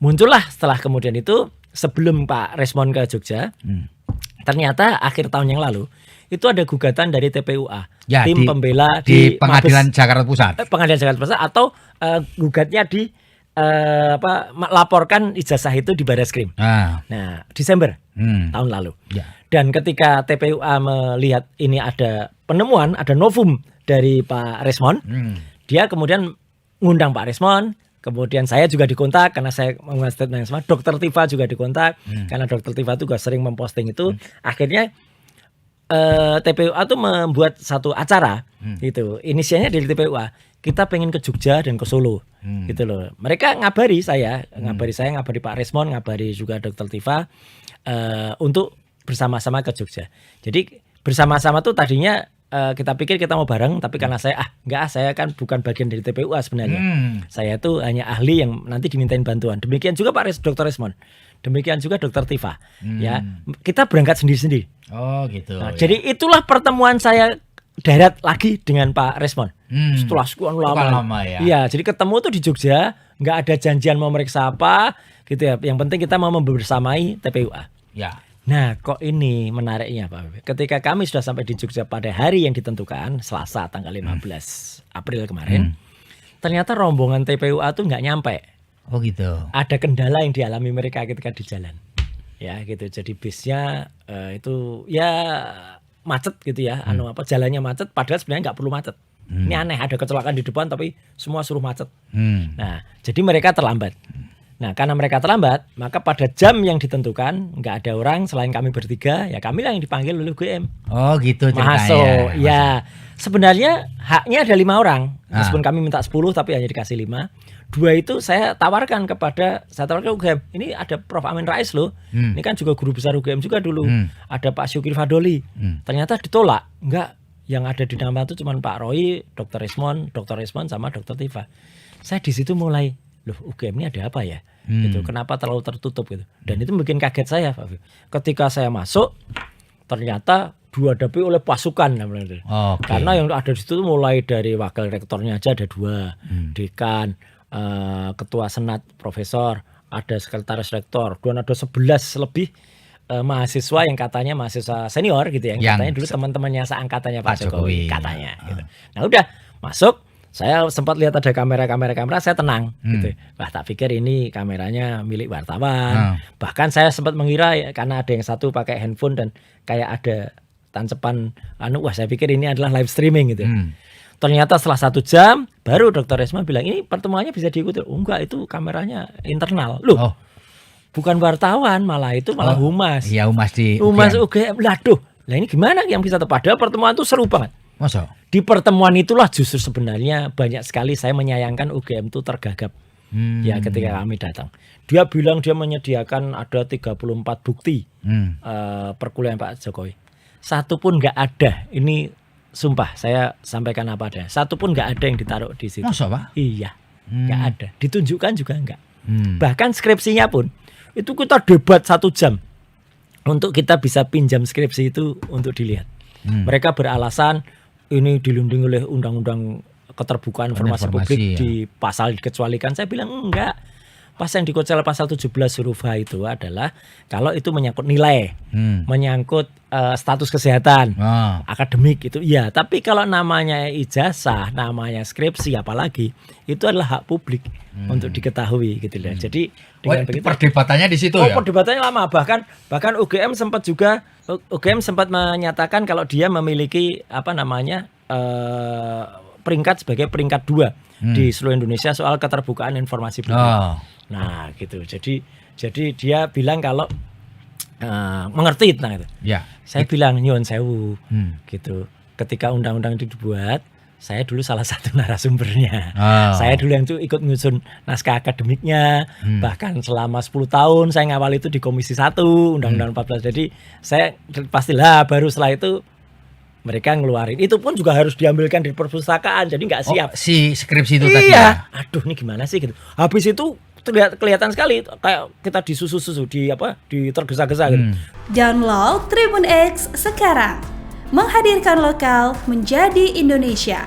muncullah setelah kemudian itu sebelum Pak Resmond ke Jogja, ternyata akhir tahun yang lalu itu ada gugatan dari TPUA, Ya, tim di- pembela di Pengadilan Jakarta Pusat. Pengadilan Jakarta Pusat, atau gugatnya di laporkan ijazah itu di Barreskrim. Nah, Desember tahun lalu. Ya. Dan ketika TPUA melihat ini ada penemuan, ada novum dari Pak Resmond, dia kemudian ngundang Pak Resmond. Kemudian saya juga dikontak karena saya menguat statement yang sama. Dokter Tifa juga dikontak karena Dokter Tifa juga sering memposting itu. Akhirnya TPUA tuh membuat satu acara gitu. Inisialnya dari TPUA. Kita pengen ke Jogja dan ke Solo gitu loh. Mereka ngabari ngabari Pak Resmond, ngabari juga Dokter Tifa untuk bersama-sama ke Jogja. Jadi bersama-sama tuh tadinya kita pikir kita mau bareng, tapi karena saya kan bukan bagian dari TPUA sebenarnya. Saya tuh hanya ahli yang nanti dimintain bantuan. Demikian juga Dr. Resmond. Demikian juga Dr. Tifa. Ya, kita berangkat sendiri-sendiri. Oh gitu. Nah, jadi itulah pertemuan saya darat lagi dengan Pak Resmond. Setelah sekian lama. Ya. Iya, jadi ketemu tuh di Jogja, nggak ada janjian mau meriksa apa, gitu ya. Yang penting kita mau membersamai TPUA. Ya. Nah, kok ini menariknya Pak Bebe. Ketika kami sudah sampai di Jogja pada hari yang ditentukan, Selasa tanggal 15 April kemarin, ternyata rombongan TPUA tuh nggak nyampe. Oh gitu. Ada kendala yang dialami mereka ketika di jalan. Ya gitu. Jadi bisnya itu ya macet gitu ya. Jalannya macet padahal sebenarnya nggak perlu macet. Ini aneh, ada kecelakaan di depan tapi semua suruh macet. Nah, jadi mereka terlambat. Nah, karena mereka terlambat, maka pada jam yang ditentukan nggak ada orang selain kami bertiga, ya kami lah yang dipanggil oleh UGM. Oh gitu ceritanya. Mahaso, ya sebenarnya haknya ada 5 orang, meskipun kami minta 10 tapi hanya dikasih 5. 2 itu saya tawarkan UGM. Ini ada Prof. Amin Rais loh, ini kan juga guru besar UGM juga dulu. Ada Pak Syukri Fadoli, ternyata ditolak. Enggak, yang ada di nama itu cuma Pak Roy, Dr. Resmond sama Dr. Tifa. Saya di situ mulai, loh UGM ini ada apa ya? Gitu. Kenapa terlalu tertutup gitu? Dan itu bikin kaget saya, Pak. Ketika saya masuk, ternyata dihadapi oleh pasukan. Karena yang ada di situ mulai dari wakil rektornya aja ada 2, dekan, ketua senat, profesor, ada sekretaris rektor, dan ada 11 lebih mahasiswa yang katanya mahasiswa senior gitu ya, yang katanya dulu teman-temannya seangkatannya Pak Jokowi katanya. Gitu. Nah udah masuk. Saya sempat lihat ada kamera, saya tenang gitu. Wah, tak pikir ini kameranya milik wartawan. Bahkan saya sempat mengira karena ada yang satu pakai handphone dan kayak ada tancepan wah saya pikir ini adalah live streaming gitu. Ternyata setelah 1 jam baru Dr. Resmond bilang ini pertemuannya bisa diikuti. Oh, enggak, itu kameranya internal. Loh. Bukan wartawan, malah humas. Iya, humas UGM. Lah ini gimana yang bisa padahal pertemuan itu seru banget. Masa? Di pertemuan itulah justru sebenarnya banyak sekali saya menyayangkan UGM itu tergagap. Ya ketika kami datang. Dia bilang dia menyediakan ada 34 bukti perkuliahan Pak Jokowi. Satu pun nggak ada. Ini sumpah saya sampaikan apa adanya. Satu pun nggak ada yang ditaruh di situ. Masa Pak? Iya, nggak ada. Ditunjukkan juga nggak. Bahkan skripsinya pun itu kita debat 1 jam untuk kita bisa pinjam skripsi itu untuk dilihat. Mereka beralasan ini dilindungi oleh undang-undang keterbukaan informasi publik ya. Di pasal dikecualikan. Saya bilang enggak. Pas yang dikecualikan pasal 17 huruf H itu adalah kalau itu menyangkut nilai, menyangkut status kesehatan, akademik itu iya. Tapi kalau namanya ijazah, namanya skripsi apalagi itu adalah hak publik untuk diketahui gitu loh. Jadi dengan begitu perdebatannya di situ ya. Perdebatannya lama, bahkan UGM sempat menyatakan kalau dia memiliki peringkat sebagai peringkat 2 di seluruh Indonesia soal keterbukaan informasi publik. Nah, gitu. Jadi dia bilang kalau mengerti tentang itu. Ya. Saya bilang nyuwun sewu. Gitu. Ketika undang-undang itu dibuat, saya dulu salah satu narasumbernya. Saya dulu yang ikut nyusun naskah akademiknya. Bahkan selama 10 tahun saya ngawal itu di Komisi 1 Undang-Undang 14. Jadi saya pastilah baru setelah itu mereka ngeluarin. Itu pun juga harus diambilkan di perpustakaan. Jadi nggak siap. Si skripsi itu tadi ya? Aduh, ini gimana sih gitu. Habis itu kelihatan sekali kayak kita disusu-susu di tergesa-gesa gitu. Download Tribun X sekarang. Menghadirkan lokal menjadi Indonesia.